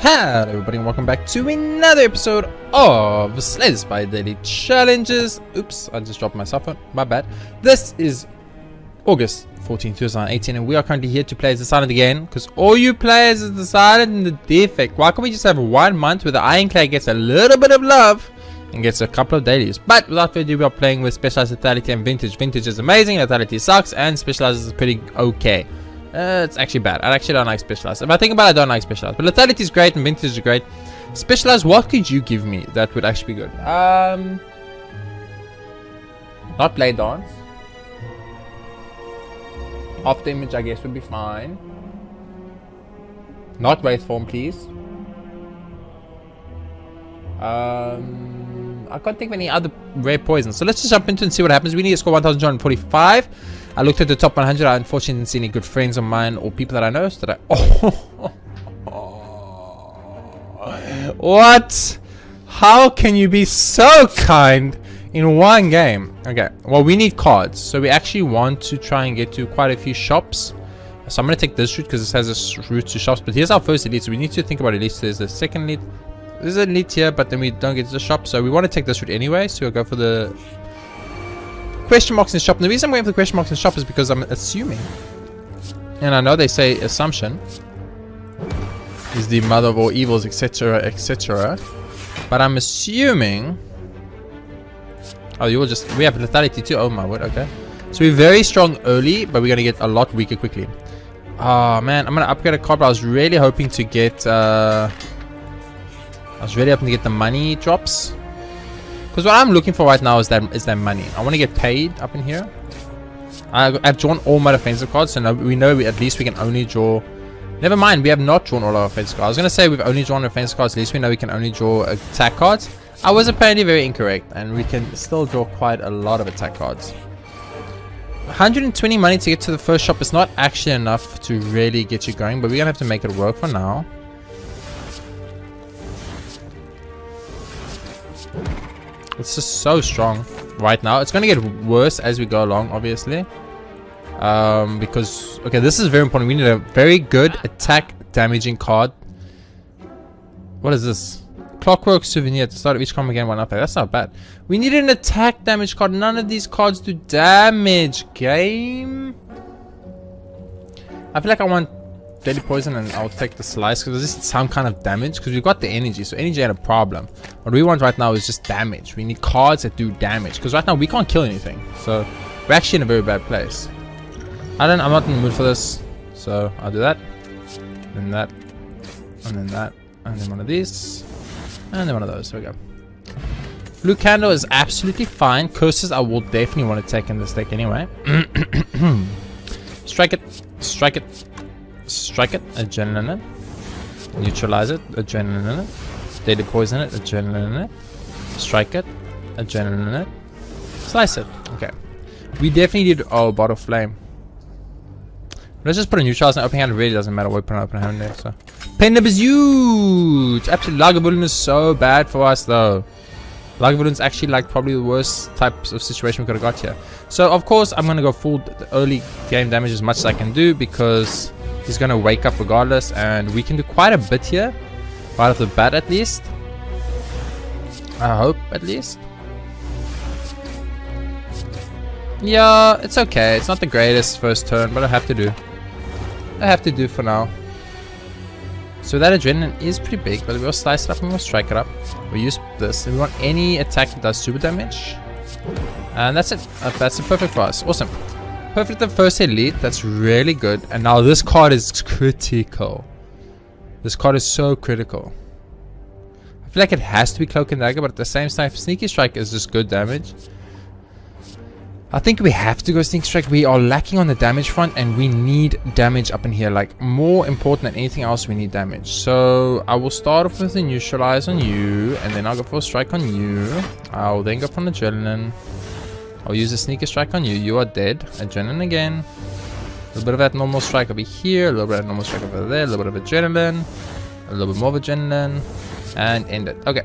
Hello everybody and welcome back to another episode of Slay the Spire Daily Challenges. Oops, I just dropped my cell phone, my bad. This is August 14, 2018 and we are currently here to play as the Silent again, because all you players is the Silent and the Defect. Why can't we just have 1 month where the Ironclad gets a little bit of love and gets a couple of dailies? But without further ado, we are playing with Specialized, Lethality and Vintage. Vintage is amazing, Lethality sucks, and Specialized is pretty okay. It's actually bad. I actually don't like Specialized. If I think about it, I don't like Specialized. But Lethality is great and Vintage is great. Specialized, what could you give me that would actually be good? Not Play Dance. After Image, I guess, would be fine. Not Wraithform, please. I can't think of any other rare poisons. So let's just jump into it and see what happens. We need to score 1,245. I looked at the top 100. I unfortunately didn't see any good friends of mine or people that I know. So that What? How can you be so kind in one game? Okay, well, we need cards. So we actually want to try and get to quite a few shops. So I'm going to take this route because this has a route to shops. But here's our first elite. So we need to think about elites. There's the second elite. There's an elite here, but then we don't get to the shop. So we want to take this route anyway. So we'll go for the question marks in shop. And the reason I'm going for the question marks in shop is because I'm assuming, and I know they say assumption is the mother of all evils, etc., etc. But I'm assuming. Oh, you will just. We have lethality too. Oh my word. Okay. So we're very strong early, but we're gonna get a lot weaker quickly. Oh man, I'm gonna upgrade a card. But I was really hoping to get. The money drops. Because what I'm looking for right now is that money. I want to get paid up in here. I've drawn all my defensive cards, so now we know at least we can only draw. Never mind, we have not drawn all our offensive cards. I was going to say we've only drawn offensive cards. At least we know we can only draw attack cards. I was apparently very incorrect, and we can still draw quite a lot of attack cards. 120 money to get to the first shop is not actually enough to really get you going, but we're going to have to make it work for now. It's just so strong right now. It's going to get worse as we go along, obviously. Because, okay, this is very important. We need a very good attack damaging card. What is this? Clockwork Souvenir at the start of each combat again. One up there. That's not bad. We need an attack damage card. None of these cards do damage. Game. I feel like I want Deadly Poison and I'll take the Slice because this is some kind of damage, because we've got the energy. So energy ain't a problem. What we want right now is just damage. We need cards that do damage, because right now we can't kill anything. So we're actually in a very bad place. I'm not in the mood for this. So I'll do that. Then that. And then that. And then one of these. And then one of those. There we go. Blue Candle is absolutely fine. Curses I will definitely want to take in this deck anyway. Strike it. Strike it. Strike it, adrenaline in it. Neutralize it, adrenaline in it. Deadly Poison it, adrenaline in it. Strike it, adrenaline in it. Slice it. Okay. We definitely need. Oh, Bottle Flame. Let's just put a neutralize and open hand. It really doesn't matter what we put an open hand there. So, Pendulum is huge. Absolutely, Lagavulin is so bad for us though. Lagavulin is actually like probably the worst types of situation we could have got here. So of course I'm gonna go full early game damage as much as I can do, because he's going to wake up regardless, and we can do quite a bit here. Right off the bat, at least. I hope, at least. Yeah, it's okay. It's not the greatest first turn, but I have to do. I have to do for now. So that adrenaline is pretty big, but we'll slice it up and we'll strike it up. We'll use this. And we want any attack that does super damage. And that's it. That's it, perfect for us. Awesome. Perfect the first elite. That's really good. And now this card is critical. This card is so critical. I feel like it has to be Cloak and Dagger, but at the same time, Sneaky Strike is just good damage. I think we have to go Sneaky Strike. We are lacking on the damage front, and we need damage up in here. Like, more important than anything else, we need damage. So I will start off with a Neutralize on you, and then I'll go for a Strike on you. I'll then go for an Adrenaline. I'll use a Sneaky Strike on you. You are dead. Adrenaline again. A little bit of that normal strike over here. A little bit of that normal strike over there. A little bit of adrenaline. A little bit more of adrenaline. And end it. Okay.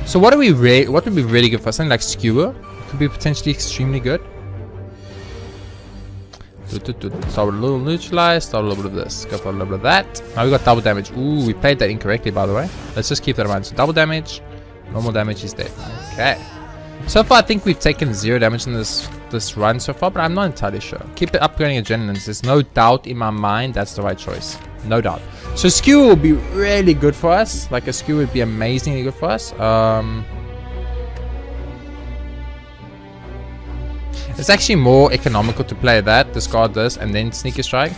So what would be really good for us? Something like Skewer could be potentially extremely good. Start with a little neutralize, start with a little bit of this, go for a little bit of that. Now we got double damage. Ooh, we played that incorrectly, by the way. Let's just keep that in mind. So double damage, normal damage is dead. Okay. So far, I think we've taken 0 damage in this run so far, but I'm not entirely sure. Keep it upgrading adrenaline. There's no doubt in my mind that's the right choice. No doubt. So skewer will be really good for us. Like a skewer would be amazingly good for us. It's actually more economical to play that, discard this, and then sneaky strike.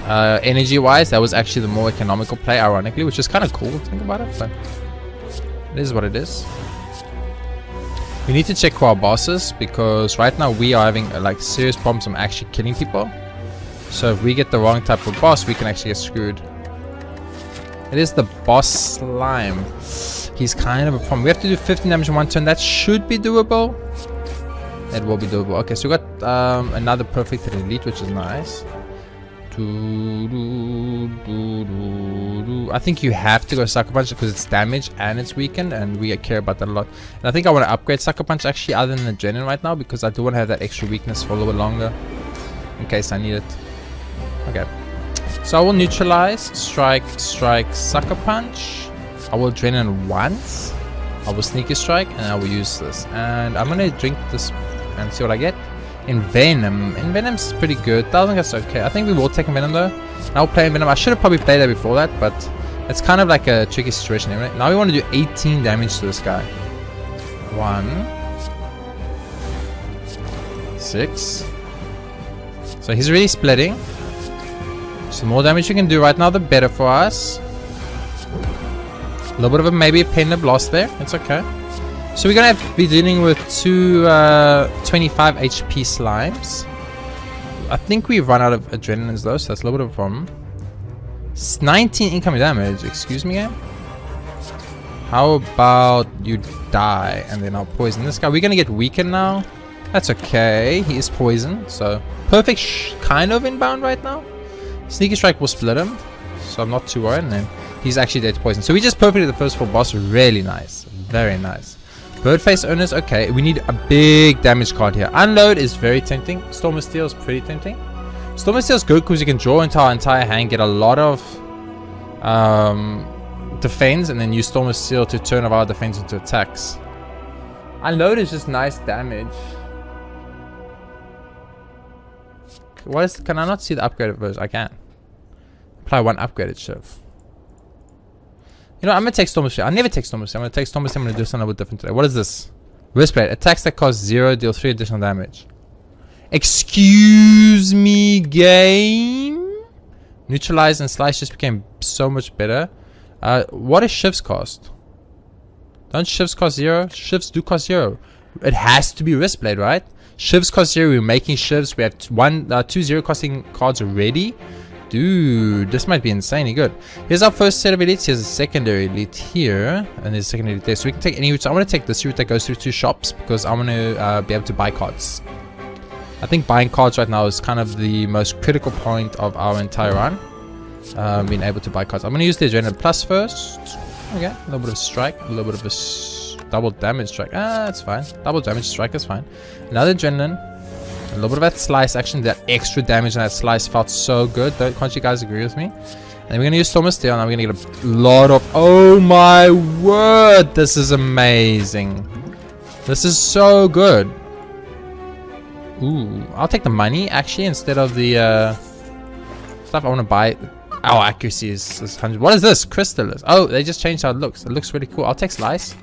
Energy wise, that was actually the more economical play, ironically, which is kind of cool to think about it, but it is what it is. We need to check for our bosses, because right now we are having like serious problems from actually killing people. So if we get the wrong type of boss, we can actually get screwed. It is the boss slime. He's kind of a problem. We have to do 15 damage in one turn. That should be doable. It will be doable. Okay, so we got another perfect elite, which is nice. I think you have to go Sucker Punch because it's damage and it's weakened, and we care about that a lot. And I think I want to upgrade Sucker Punch actually other than Adrenaline right now, because I do want to have that extra weakness for a little bit longer in case I need it. Okay, so I will neutralize, strike, Sucker Punch. I will Adrenaline once. I will Sneaky Strike, and I will use this. And I'm gonna drink this and see what I get. Envenom. Envenom's pretty good. Thousand Gust okay. I think we will take Envenom though. And I'll play Envenom. I should have probably played that before that, but it's kind of like a tricky situation, right? Now we want to do 18 damage to this guy. 1, 6. So he's really splitting. So the more damage you can do right now, the better for us. A little bit of a maybe a pain of loss there. It's okay. So we're gonna have to be dealing with 2 25 HP slimes. I think we've run out of adrenalines though, so that's a little bit of a problem. It's 19 incoming damage. Excuse me, game. How about you die and then I'll poison this guy? We're gonna get weakened now. That's okay. He is poisoned, so perfect. Kind of inbound right now. Sneaky Strike will split him, so I'm not too worried. And then he's actually dead to poison. So we just perfected the first 4 boss. Really nice. Very nice. Birdface Owners, okay. We need a big damage card here. Unload is very tempting. Storm of Steel is pretty tempting. Storm of Steel is good because you can draw into our entire hand, get a lot of defense, and then use Storm of Steel to turn our defense into attacks. Unload is just nice damage. What is? Can I not see the upgraded version? I can. Apply 1 upgraded shiv. You know, I'm gonna take Storm of Steel. I never take Storm of Steel. I'm gonna take Storm of Steel. I'm gonna do something a little different today. What is this? Wristblade. Attacks that cost 0 deal 3 additional damage. Excuse me, game. Neutralize and Slice just became so much better. What does shivs cost? Don't shivs cost 0? Shivs do cost 0. It has to be Wristblade, right? Shivs cost 0. We're making shivs. We have 2 0 costing cards already. Dude, this might be insanely good. Here's our first set of elites. Here's a secondary elite here, and there's a secondary elite there. So we can take any route. So I want to take this route that goes through 2 shops because I want to be able to buy cards. I think buying cards right now is kind of the most critical point of our entire run. Being able to buy cards. I'm going to use the Adrenaline Plus first. Okay, a little bit of strike, a little bit of a double damage strike. That's fine. Double damage strike is fine. Another Adrenaline. A little bit of that slice action, that extra damage on that slice felt so good. Can't you guys agree with me? And we're going to use Storm of Steel, and we're going to get a lot of... Oh my word! This is amazing. This is so good. Ooh, I'll take the money, actually, instead of the stuff I want to buy. Oh, accuracy is 100. What is this? Crystallis. Oh, they just changed how it looks. It looks really cool. I'll take Slice.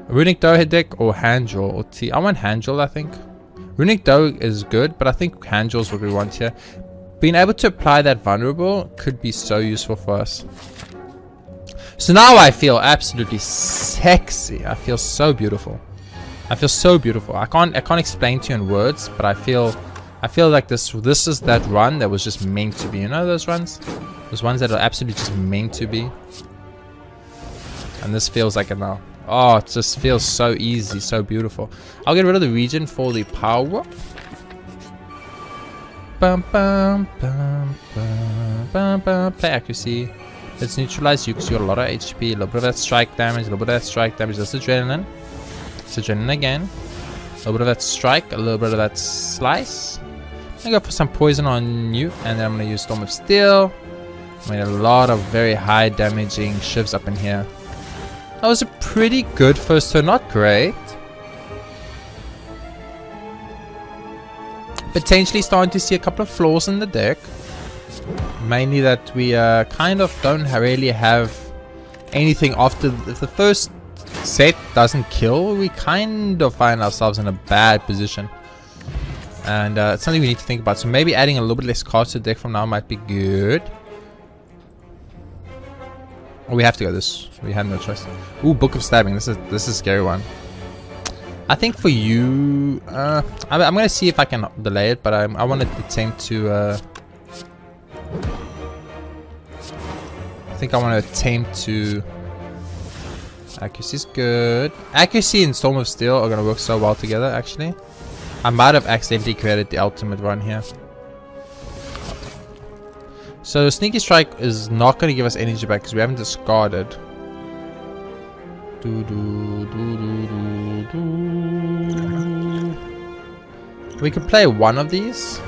Runic Dough deck or Hand Draw or T. I want Hand Draw, I think. Runic Dough is good, but I think Hand Draw is what we want here. Being able to apply that vulnerable could be so useful for us. So now I feel absolutely sexy. I feel so beautiful. I feel so beautiful. I can't explain to you in words, but I feel like this is that run that was just meant to be. You know those runs? Those ones that are absolutely just meant to be. And this feels like it now. Oh, it just feels so easy, so beautiful. I'll get rid of the region for the power. Bum, bum, bum, bum, bum, bum. Play accuracy. Let's neutralize you because you got a lot of HP. A little bit of that strike damage. A little bit of that strike damage. That's Adrenaline. It's Adrenaline again. A little bit of that strike. A little bit of that slice. I'm gonna go for some poison on you, and then I'm gonna use Storm of Steel. I made a lot of very high damaging shivs up in here. That was a pretty good first turn, not great. Potentially starting to see a couple of flaws in the deck. Mainly that we kind of don't really have anything after if the first set doesn't kill, we kind of find ourselves in a bad position. And it's something we need to think about. So maybe adding a little bit less cards to the deck from now might be good. Oh, we have to go this. We had no choice. Ooh, Book of Stabbing. This is a scary one. I think for you, I'm gonna see if I can delay it, but I want to attempt to. I think I want to attempt to. Accuracy's good. Accuracy and Storm of Steel are gonna work so well together. Actually, I might have accidentally created the ultimate one here. So Sneaky Strike is not going to give us energy back because we haven't discarded. We could play one of these.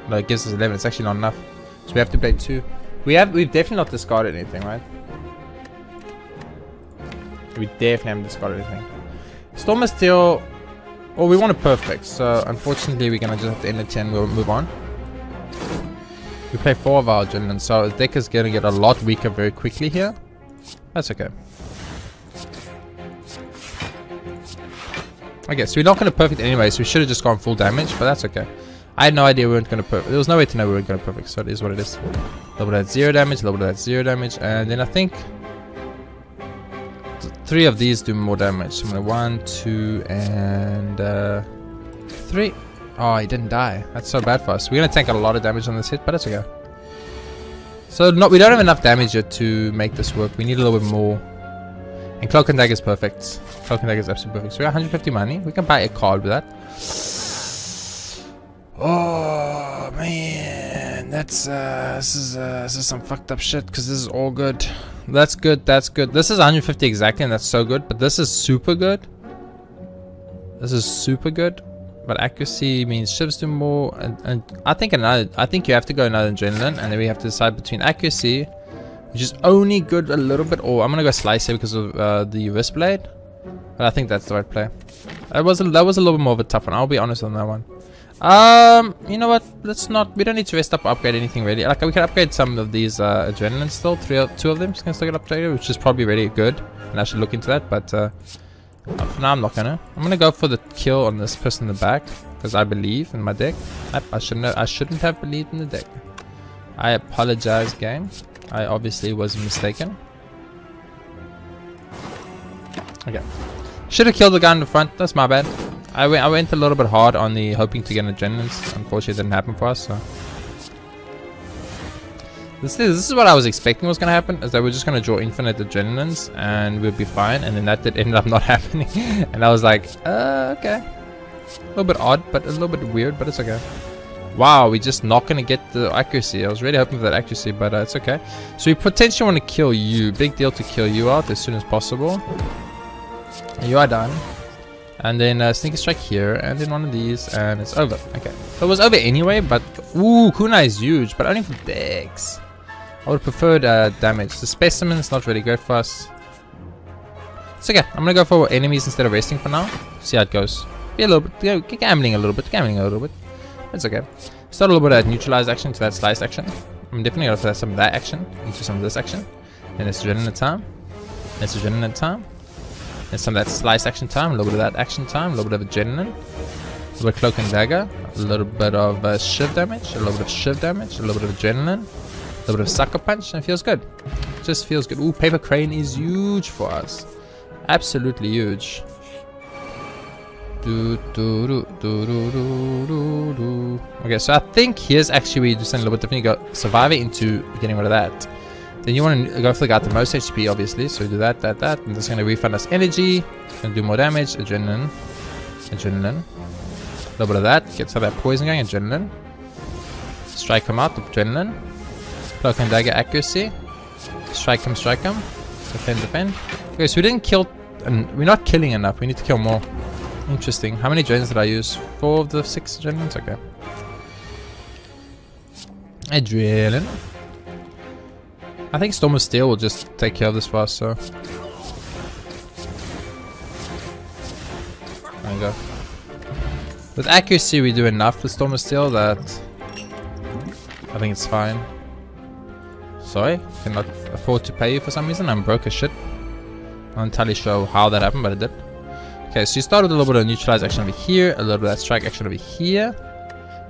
No, it gives us 11. It's actually not enough. So we have to play 2. We've definitely not discarded anything, right? We definitely haven't discarded anything. Storm of Steel. Well, we want a perfect. So unfortunately, we're going to just have to end the 10. We'll move on. We play 4 of our adrenaline, so the deck is going to get a lot weaker very quickly here. That's okay. Okay, so we're not going to perfect anyway, so we should have just gone full damage, but that's okay. I had no idea we weren't going to perfect. There was no way to know we weren't going to perfect, so it is what it is. A little bit of that 0 damage, a little bit of that 0 damage, and then I think 3 of these do more damage. So I'm going to 1, 2, and 3. Oh, he didn't die. That's so bad for us. We're going to take a lot of damage on this hit, but that's okay. So we don't have enough damage yet to make this work. We need a little bit more. And Cloak and Dagger is perfect. Cloak and Dagger is absolutely perfect. So we got 150 money. We can buy a card with that. Oh, man. That's, this is some fucked up shit because this is all good. That's good. That's good. This is 150 exactly, and that's so good. But this is super good. This is super good. But accuracy means shivs do more, and I think you have to go another adrenaline, and then we have to decide between accuracy, which is only good a little bit, or I'm gonna go slice here because of the wrist blade. But I think that's the right play. That was a little bit more of a tough one. I'll be honest on that one. You know what? Let's not. We don't need to rest up or upgrade anything really. Like we can upgrade some of these adrenaline still. 2 of them can still get upgraded, which is probably really good, and I should look into that. But for now, I'm not gonna. I'm gonna go for the kill on this person in the back because I believe in my deck. I shouldn't have believed in the deck. I apologize, game. I obviously was mistaken. Okay, should have killed the guy in the front. That's my bad. I went a little bit hard on the hoping to get an adrenaline. Unfortunately, it didn't happen for us. So this is what I was expecting was going to happen, is that we're just going to draw infinite adrenalines and we'll be fine, and then that did end up not happening. And I was like, okay. A little bit odd, but a little bit weird, but it's okay. Wow, we're just not going to get the accuracy. I was really hoping for that accuracy, but it's okay. So we potentially want to kill you. Big deal to kill you out as soon as possible. You are done. And then Sneaky Strike here, and then one of these, and it's over. Okay. So it was over anyway, but ooh, Kunai is huge, but only for decks. I would have preferred damage. The specimen is not really great for us. It's okay. I'm gonna go for enemies instead of resting for now. See how it goes. Be a little bit, you know, gambling a little bit. It's okay. Start a little bit of that neutralize action to that slice action. I'm definitely gonna put some of that action into some of this action. And it's adrenaline time. It's adrenaline time. And some of that slice action time. A little bit of that action time. A little bit of adrenaline. A little bit of Cloak and Dagger. A little bit of shiv damage. A little bit of shiv damage. A little bit of adrenaline. A little bit of sucker punch, and it feels good. It just feels good. Ooh, Paper Crane is huge for us. Absolutely huge. Okay, so I think here's actually where you do something a little bit different. You go Survivor into getting rid of that. Then you want to go for the guy with the most HP, obviously. So we do that. And that's going to refund us energy. It's going to do more damage. Adrenaline. A little bit of that. Get some of that poison going. Adrenaline. Strike him out. Adrenaline. Cloak and Dagger accuracy. Strike him. Defend. Okay, so we didn't kill, and we're not killing enough. We need to kill more. Interesting. How many adrenals did I use? 4 of the 6 adrenals? Okay. Adrenaline. I think Storm of Steel will just take care of this for us, so. There we go. With accuracy, we do enough with Storm of Steel that I think it's fine. Sorry, cannot afford to pay you for some reason. I'm broke as shit. I'm not entirely sure how that happened, but it did. Okay, so you start with a little bit of neutralize action over here, a little bit of strike action over here.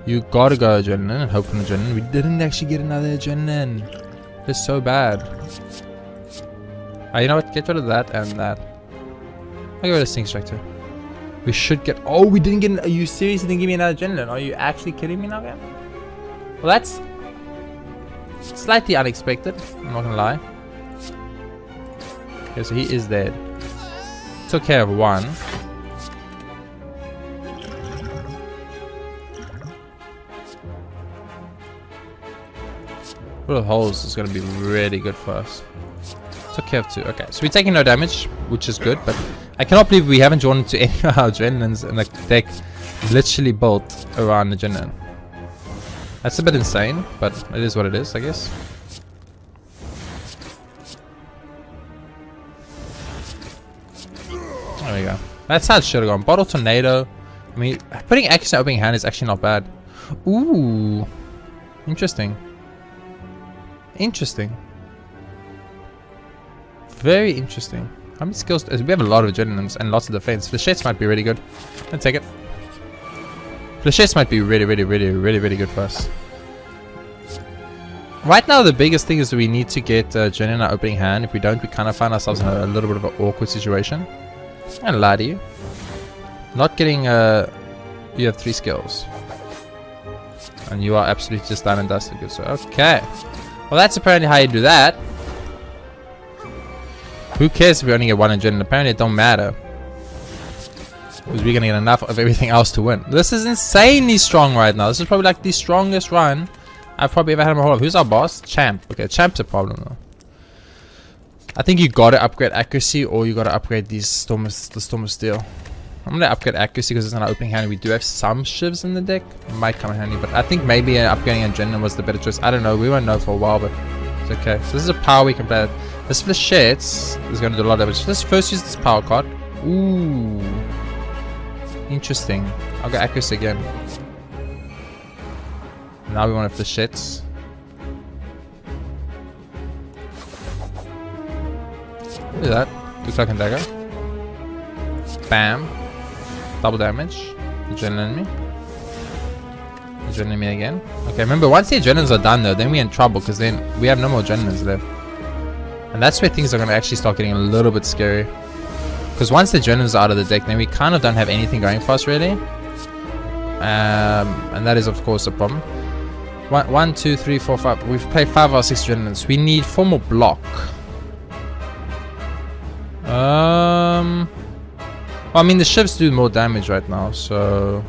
You gotta go adrenaline and hope for an adrenaline. We didn't actually get another adrenaline. It's so bad. You know what? Get rid of that and that. I'll get rid of Sting Strike too. We should get. Oh, we didn't get. Are you seriously didn't give me another adrenaline? Are you actually kidding me now, game? Well, that's slightly unexpected. I'm not gonna lie. Okay, so he is dead. Took care of one. Little holes is going to be really good for us. Took care of two. Okay, so we're taking no damage, which is good, but I cannot believe we haven't drawn into any of our adrenalines and the deck literally built around adrenaline. That's a bit insane, but it is what it is, I guess. There we go. That's how it should have gone. Bottle Tornado. I mean, putting Axe in opening hand is actually not bad. Ooh. Interesting. Interesting. Very interesting. How many skills? We have a lot of adrenalines and lots of defense. Flechettes might be really good. Let's take it. Flechettes might be really good for us. Right now, the biggest thing is that we need to get Jen in our opening hand. If we don't, we kind of find ourselves in a little bit of an awkward situation. I'm gonna lie to you. Not getting you have 3 skills. And you are absolutely just done and dusted. Good, so okay. Well, that's apparently how you do that. Who cares if we only get 1 adrenaline? Apparently it don't matter. Because we're gonna get enough of everything else to win. This is insanely strong right now. This is probably like the strongest run I've probably ever had in my whole life. Who's our boss? Champ. Okay, Champ's a problem though. I think you gotta upgrade accuracy or you gotta upgrade the Storm of Steel. I'm gonna upgrade accuracy because it's not an opening hand. We do have some shivs in the deck. Might come in handy, but I think maybe upgrading adrenaline was the better choice. I don't know. We won't know for a while, but it's okay. So this is a power we can play. This Flechettes is gonna do a lot of damage. Let's first use this power card. Ooh. Interesting. I'll go accuracy again. Now we want a Flechettes. Look at that. 2 Cloak and Dagger. Bam. Double damage. Adrenaline me. Adrenaline me again. Okay, remember, once the adrenalines are done though, then we're in trouble because then we have no more adrenalines left. And that's where things are going to actually start getting a little bit scary. Because once the adrenalines are out of the deck, then we kind of don't have anything going for us really. And that is of course a problem. 1, 2, 3, 4, 5. We've played 5 or 6 adrenalines. We need 4 more block. Well, I mean, the shivs do more damage right now, so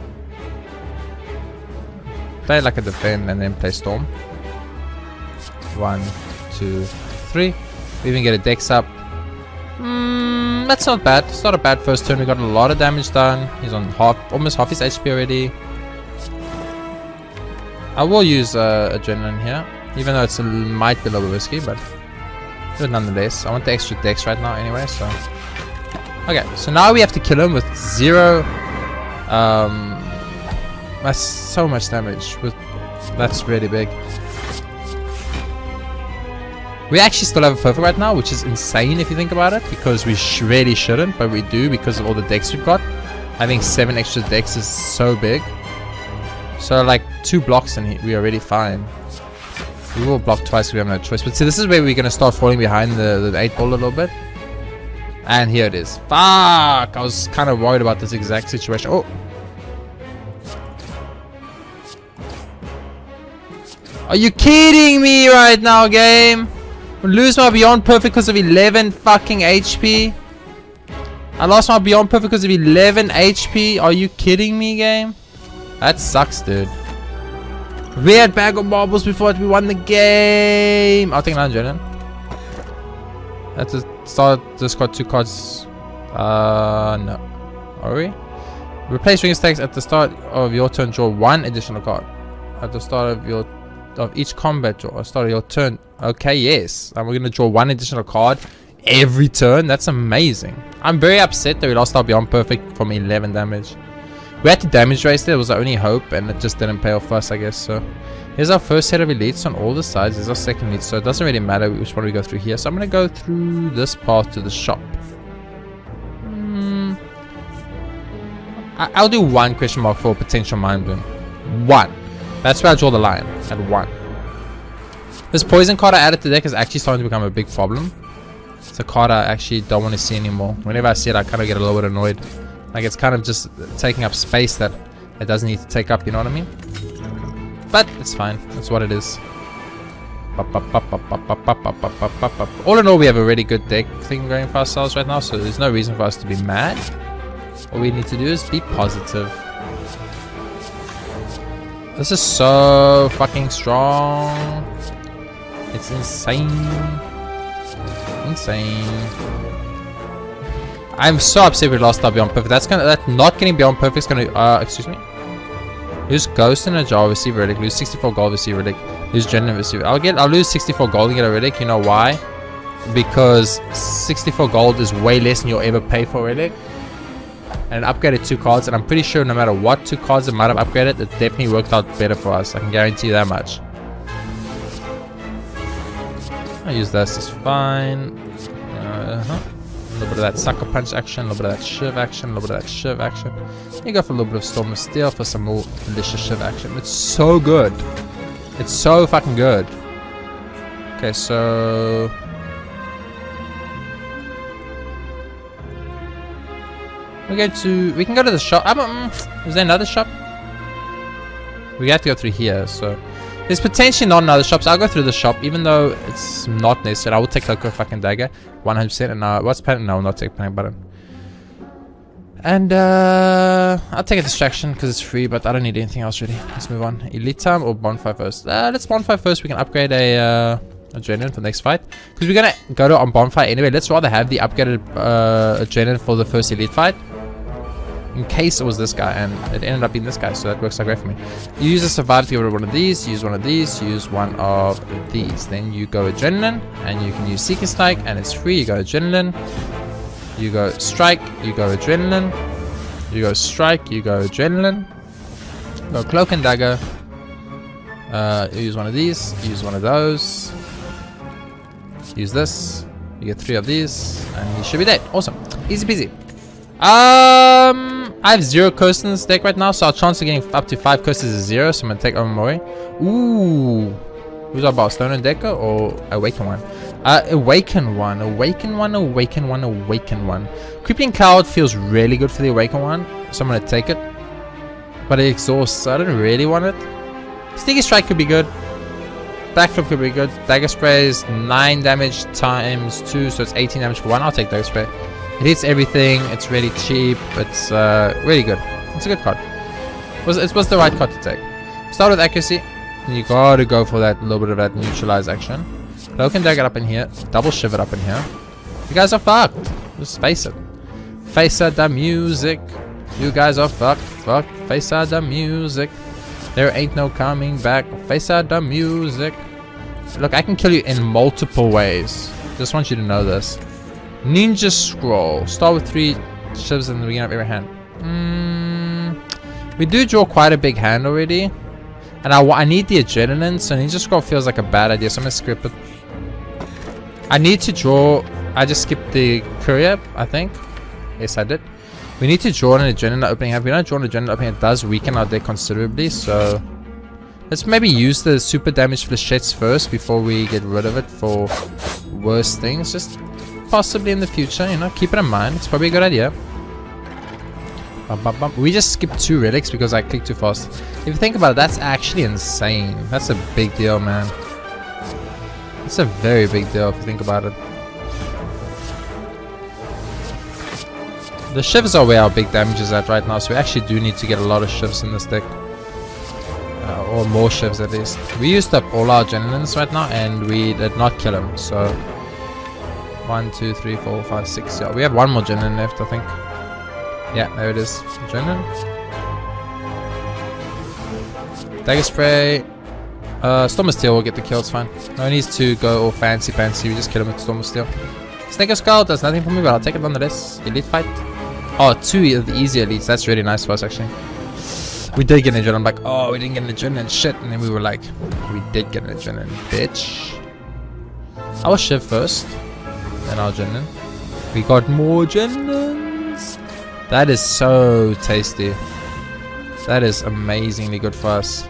play like a defend and then play Storm. 1, 2, 3. We even get a dex up. That's not bad. It's not a bad first turn. We got a lot of damage done. He's on almost half his HP already. I will use adrenaline here, even though it might be a little bit risky, but nonetheless. I want the extra dex right now anyway, so. Okay, so now we have to kill him with 0. That's so much damage. That's really big. We actually still have a perfect right now, which is insane if you think about it, because we really shouldn't, but we do because of all the decks we've got. I think 7 extra decks is so big. So like 2 blocks and we are already fine. We will block twice because we have no choice. But see, this is where we're going to start falling behind the 8 ball a little bit. And here it is. Fuck! I was kind of worried about this exact situation. Oh! Are you kidding me right now, game? I lose my Beyond Perfect because of 11 fucking HP. I lost my Beyond Perfect because of 11 HP. Are you kidding me, game? That sucks, dude. We had bag of marbles before we won the game. I'll take another adrenaline. That's a start. Just got 2 cards. No. Are we? Replace ring stacks at the start of your turn. Draw 1 additional card. At the start of your of each combat draw. Start your turn. Okay, yes. And we're going to draw 1 additional card every turn. That's amazing. I'm very upset that we lost our Beyond Perfect from 11 damage. We had to damage race there. It was our only hope, and it just didn't pay off for us, I guess. So here's our first set of elites on all the sides. There's our second elite, so it doesn't really matter which one we go through here. So I'm going to go through this path to the shop. I'll do 1 question mark for potential mind bloom. 1. That's where I draw the line, at 1. This poison card I added to the deck is actually starting to become a big problem. It's a card I actually don't want to see anymore. Whenever I see it, I kind of get a little bit annoyed. Like, it's kind of just taking up space that it doesn't need to take up, you know what I mean? But it's fine. That's what it is. All in all, we have a really good deck thing going for ourselves right now, so there's no reason for us to be mad. All we need to do is be positive. This is so fucking strong. It's insane. Insane. I'm so upset we lost our Beyond Perfect. That not getting Beyond Perfect is gonna excuse me. Lose Ghost in a jar, receive Relic. Lose 64 gold, receive Relic. Lose Genuine, receive. I'll lose 64 gold and get a Relic. You know why? Because 64 gold is way less than you'll ever pay for Relic. And it upgraded 2 cards, and I'm pretty sure no matter what 2 cards it might have upgraded, it definitely worked out better for us. I can guarantee you that much. I'll use this, it's fine. A little bit of that Sucker Punch action, a little bit of that Shiv action, a little bit of that Shiv action. You go for a little bit of Storm of Steel for some more delicious Shiv action. It's so good. It's so fucking good. Okay, so... we can go to the shop. Is there another shop? We have to go through here, so there's potentially not another shop, so I'll go through the shop, even though it's not necessary. I will take Loco fucking Dagger 100%. And what's Panic? No, I'll not take Panic Button. And I'll take a Distraction because it's free, but I don't need anything else really. Let's move on. Elite time or Bonfire first? Let's Bonfire first. We can upgrade a Adrenaline for the next fight, because we're gonna go to on Bonfire anyway. Let's rather have the upgraded Adrenaline for the first elite fight, in case it was this guy, and it ended up being this guy, so that works out great for me. You use a Survive to get rid of one of these, use one of these, use one of these. Then you go Adrenaline, and you can use Seeking Strike, and it's free. You go Adrenaline, you go Strike, you go Adrenaline, you go Strike, you go Adrenaline, go Cloak and Dagger, you use one of these, use one of those, use this, you get 3 of these, and you should be dead. Awesome. Easy peasy. I have 0 curses in this deck right now, so our chance of getting up to 5 curses is 0, so I'm gonna take Omamori. Ooh. Who's our boss? Stone and Decker or Awaken one? Awaken one. Awaken one, Awaken one, Awaken one. Creeping Coward feels really good for the Awaken one, so I'm gonna take it. But it exhausts, so I don't really want it. Sneaky Strike could be good. Backflip could be good. Dagger Spray is 9 damage times 2, so it's 18 damage for 1. I'll take Dagger Spray. It hits everything. It's really cheap. It's really good. It's a good card. It was the right card to take. Start with accuracy, and you gotta go for that little bit of that neutralize action. Cloak and Dagger up in here. Double Shiver up in here. You guys are fucked. Just face it. Face out the music. You guys are fucked. Fucked. Face out the music. There ain't no coming back. Face out the music. Look, I can kill you in multiple ways. Just want you to know this. Ninja Scroll. Start with 3 shivs in the beginning of every hand. We do draw quite a big hand already. And I need the Adrenaline, so Ninja Scroll feels like a bad idea, so I'm going to skip it. I need to draw... I just skipped the Courier, I think. Yes, I did. We need to draw an Adrenaline opening hand. If we don't draw an Adrenaline opening, it does weaken our deck considerably, so... let's maybe use the super damage flechettes first before we get rid of it for worse things. Just... possibly in the future, you know, keep it in mind. It's probably a good idea. We just skipped 2 relics because I clicked too fast. If you think about it, that's actually insane. That's a big deal, man. It's a very big deal if you think about it. The shivs are where our big damage is at right now, so we actually do need to get a lot of shivs in this deck. Or more shivs at least. We used up all our Adrenalines right now, and we did not kill him, so... 1, 2, 3, 4, 5, 6. Yeah, we have 1 more Adrenaline left, I think. Yeah, there it is. Adrenaline. Dagger Spray. Storm of Steel will get the kill, it's fine. No needs to go all fancy, we just kill him with Storm of Steel. Snake of Skull does nothing for me, but I'll take it nonetheless. Elite fight. Oh, 2 of the easy elites, that's really nice for us actually. We did get an adrenaline, I'm like, oh, we didn't get an adrenaline, shit. And then we were like, we did get an adrenaline, bitch. I will shiv first, then I'll adrenaline. We got more adrenalines. That is so tasty. That is amazingly good for us.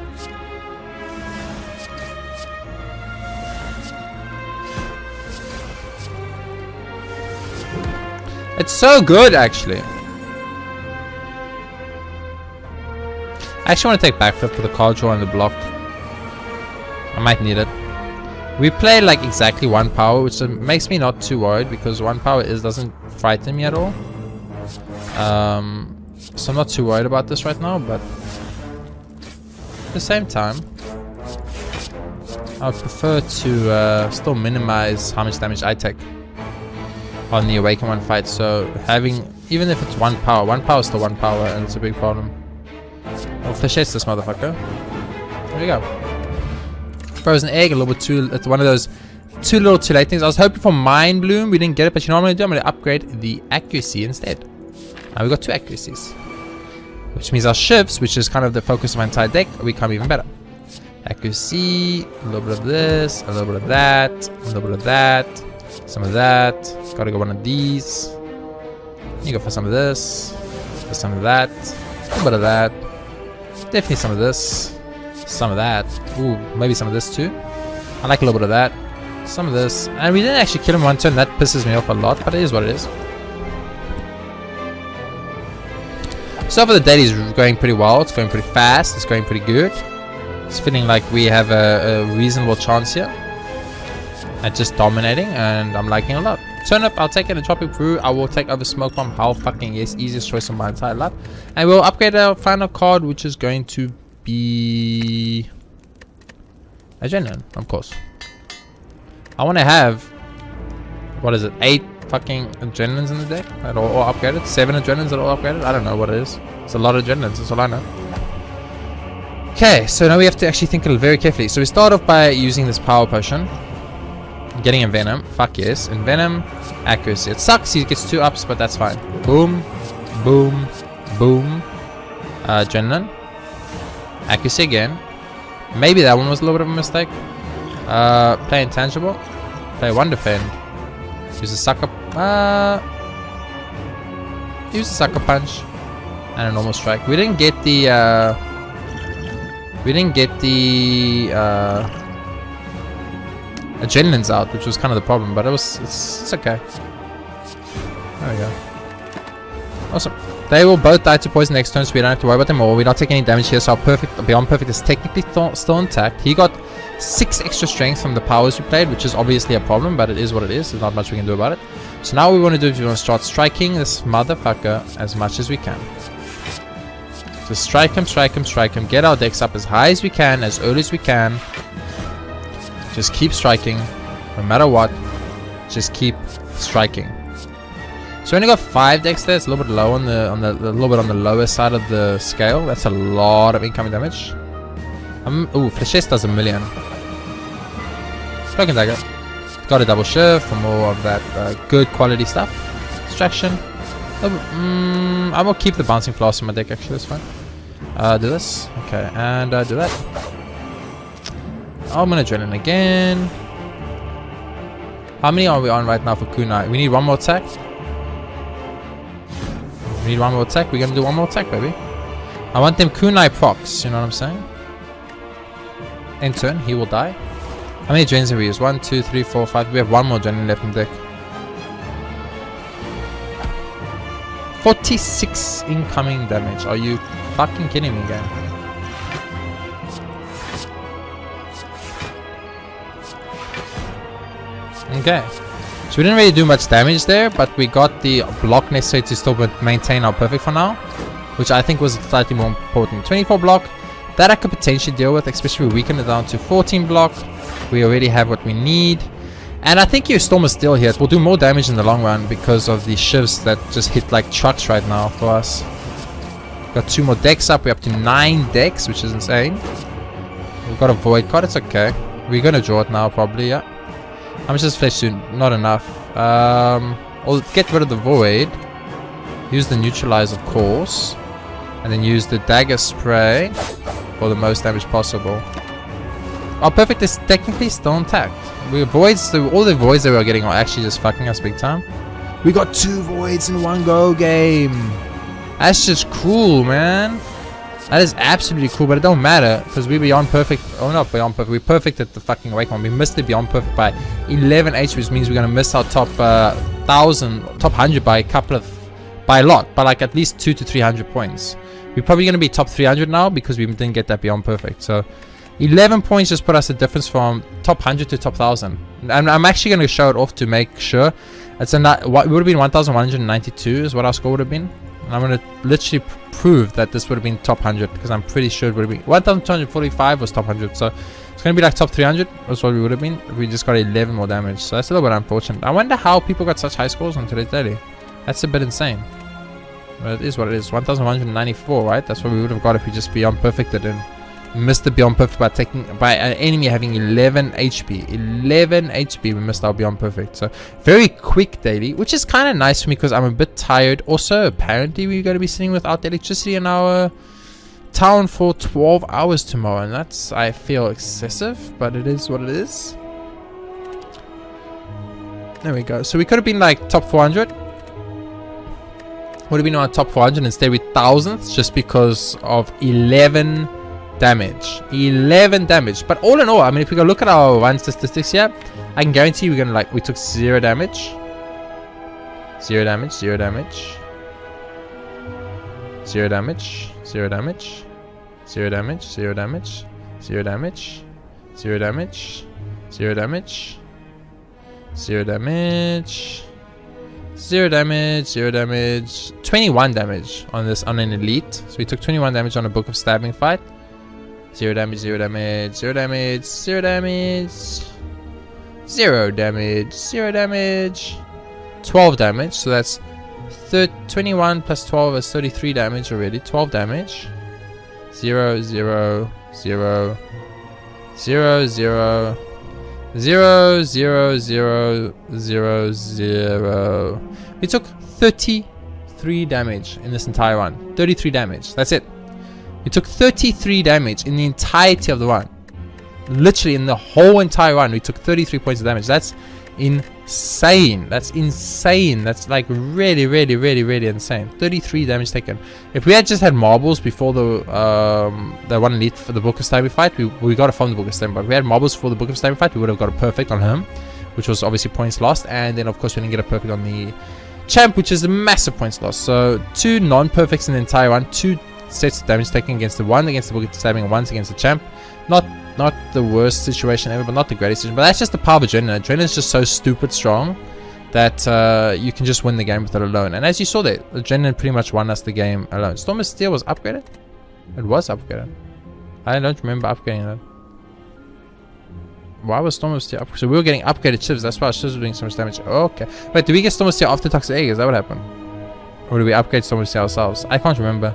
It's so good, actually. I actually want to take backflip for the card draw and the block. I might need it. We play like exactly 1 power, which makes me not too worried because 1 power doesn't frighten me at all. So I'm not too worried about this right now, but at the same time, I would prefer to still minimize how much damage I take on the Awaken 1 fight. So having, even if it's 1 power is still 1 power, and it's a big problem. I'll flechette this motherfucker. There we go. Frozen egg, a little bit too, it's one of those too little too late things. I was hoping for Mind Bloom, we didn't get it, but you know what I'm going to do? I'm going to upgrade the accuracy instead. Now we got 2 accuracies, which means our shifts, which is kind of the focus of my entire deck, become even better. Accuracy, a little bit of this, a little bit of that, a little bit of that, some of that. Gotta go one of these. You go for some of this, for some of that, a little bit of that, definitely some of this, some of that. Ooh, maybe some of this too. I like a little bit of that, some of this. And we didn't actually kill him 1 turn. That pisses me off a lot, but it is what it is. So for the daily is going pretty well. It's going pretty fast. It's going pretty good. It's feeling like we have a reasonable chance here at just dominating, and I'm liking it a lot. Turn up, I'll take it. A Tropic Brew, I will take over Smoke Bomb. How fucking yes, easiest choice of my entire life. And we'll upgrade our final card, which is going to be Adrenaline, of course. I want to have, what is it, 8 fucking Adrenalines in the deck that are all upgraded. 7 Adrenalines that are all upgraded. I don't know what it is. It's a lot of Adrenalines, that's all I know. Okay, so now we have to actually think very carefully. So we start off by using this Power Potion. Getting a Venom. Fuck yes. And Venom. Accuracy. It sucks. He gets 2 ups, but that's fine. Boom. Boom. Boom. Adrenaline. Accuracy again. Maybe that one was a little bit of a mistake. Play Intangible. Play 1 Defend. Use a Sucker. Use a Sucker Punch. And a normal Strike. We didn't get the Adrenaline's out, which was kind of the problem, but it's okay. There we go. Awesome. They will both die to poison next turn, so we don't have to worry about them all. We're not taking any damage here, so our Beyond Perfect is technically still intact. He got 6 extra strength from the powers we played, which is obviously a problem, but it is what it is. There's not much we can do about it. So now what we want to do is we want to start striking this motherfucker as much as we can. Just strike him, strike him, strike him. Get our decks up as high as we can, as early as we can. Just keep striking, no matter what. Just keep striking. So we only got 5 decks there. It's a little bit low on the little bit on the lower side of the scale. That's a lot of incoming damage. Ooh, Flechette does 1,000,000. Cloak and Dagger. Got a double shift for more of that good quality stuff. Distraction. I will keep the Bouncing Floss in my deck. Actually, that's fine. Do this. Okay, and do that. I'm gonna Adrenaline again. How many are we on right now for Kunai? We need 1 more attack. We need 1 more attack. We're gonna do 1 more attack, baby. I want them Kunai procs, you know what I'm saying? In turn, he will die. How many Adrenalines have we used? 1, 2, 3, 4, 5. We have 1 more Adrenaline left in the deck. 46 incoming damage. Are you fucking kidding me, game? Okay, so we didn't really do much damage there, but we got the block necessary to still maintain our perfect for now, which I think was slightly more important. 24 block, that I could potentially deal with, especially if we weaken it down to 14 block. We already have what we need, and I think your Storm is still here. It will do more damage in the long run because of the shifts that just hit like trucks right now for us. Got 2 more decks up. We're up to 9 decks, which is insane. We've got a void card. It's okay. We're gonna draw it now, probably. Yeah. How much is flesh soon? Not enough. I'll get rid of the void. Use the neutralize, of course, and then use the dagger spray for the most damage possible. Our perfect is technically still intact. We voids, all the voids that we are getting are actually just fucking us big time. We got 2 voids in one go game. That's just cool, man. That is absolutely cool, but it don't matter because we're beyond perfect. Oh, not beyond perfect. We're perfect at the fucking wake one. We missed the beyond perfect by 11 HP, which means we're gonna miss our top 1,000, top 100 by a lot, by like at least 200 to 300 points. We're probably gonna be top 300 now because we didn't get that beyond perfect. So 11 points just put us a difference from top 100 to top 1,000. And I'm actually gonna show it off to make sure. It would have been 1,192 is what our score would have been. And I'm going to literally prove that this would have been top 100 because I'm pretty sure it would have been 1,245 was top 100. So it's going to be like top 300 was what we would have been if we just got 11 more damage. So that's a little bit unfortunate. I wonder how people got such high scores on today's daily. That's a bit insane. But it is what it is. 1,194, right? That's what we would have got if we just beyond perfected and missed the beyond perfect by an enemy having 11 HP. 11 HP, we missed our beyond perfect. So very quick daily, which is kind of nice for me because I'm a bit tired. Also, apparently we're going to be sitting without electricity in our town for 12 hours tomorrow, and that's, I feel, excessive, but it is what it is. There we go. So we could have been like top 400. Would have been on top 400, instead we're thousandths just because of 11 damage. 11 damage. But all in all, I mean, if we go look at our run statistics here, I can guarantee we're gonna we took 0 damage. 0 damage, 0 damage. 0 damage, 0 damage. 0 damage, 0 damage. 0 damage. 0 damage. 0 damage. 0 damage. 0 damage, 0 damage. 21 damage on an elite. So we took 21 damage on a Book of Stabbing fight. 0 damage, 0 damage, 0 damage, 0 damage, 0 damage, 0 damage, 12 damage. So that's 21 plus 12 is 33 damage already. 12 damage. 0, 0, 0, 0, 0, 0, 0, 0, 0, 0. We took 33 damage in this entire run. 33 damage. That's it. We took 33 damage in the entirety of the run. Literally in the whole entire run, we took 33 points of damage. That's insane. That's insane. That's like really, really, really, really insane. 33 damage taken. If we had just had marbles before the one elite for the Book of Stabbing fight, we got it from the Book of Stabbing. But if we had marbles for the Book of Stabbing fight, we would have got a perfect on him, which was obviously points lost. And then of course we didn't get a perfect on the champ, which is a massive points lost. So 2 non-perfects in the entire run. 2 sets of damage taken against the one against the Book of Stabbing and once against the champ. Not the worst situation ever, but not the greatest situation. But that's just the power of Adrenaline. Adrenaline is just so stupid strong that you can just win the game with it alone. And as you saw there, Adrenaline pretty much won us the game alone. Storm of Steel was upgraded? It was upgraded. I don't remember upgrading that. Why was Storm of Steel upgraded? So we were getting upgraded chips. That's why our chips were doing so much damage. Okay. Wait, did we get Storm of Steel after Toxic Egg? Is that what happened? Or did we upgrade Storm of Steel ourselves? I can't remember.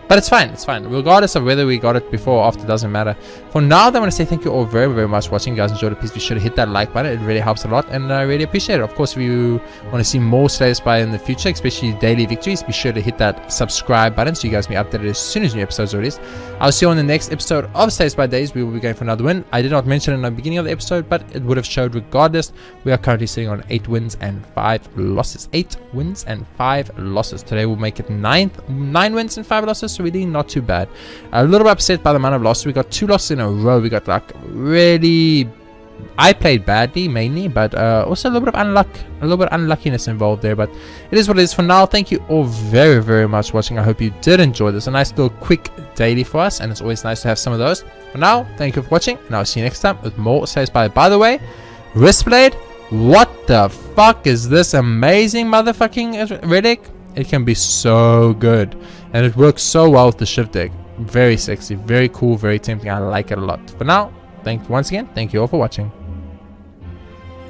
But it's fine, it's fine. Regardless of whether we got it before or after, it doesn't matter. For now, I want to say thank you all very, very much for watching. If you guys enjoyed it, please be sure to hit that like button. It really helps a lot, and I really appreciate it. Of course, if you want to see more Slay the Spire in the future, especially daily victories, be sure to hit that subscribe button so you guys can be updated as soon as new episodes are released. I'll see you on the next episode of Slay the Spire Days. We will be going for another win. I did not mention it in the beginning of the episode, but it would have showed regardless. We are currently sitting on 8 wins and 5 losses. 8 wins and 5 losses. Today we'll make it 9 wins and 5 losses, so really not too bad. A little bit upset by the amount of losses. We got 2 losses in a row. We got like really, I played badly mainly, but also a little bit of unluckiness involved there, but it is what it is. For now, thank you all very, very much for watching. I hope you did enjoy this. A nice little quick daily for us, and it's always nice to have some of those. For now, thank you for watching, and I'll see you next time with more Slay the Spire. By the way, Wristblade, what the fuck is this amazing motherfucking relic? It can be so good, and it works so well with the shift deck. Very sexy, very cool, very tempting. I like it a lot. For now, once again, thank you all for watching.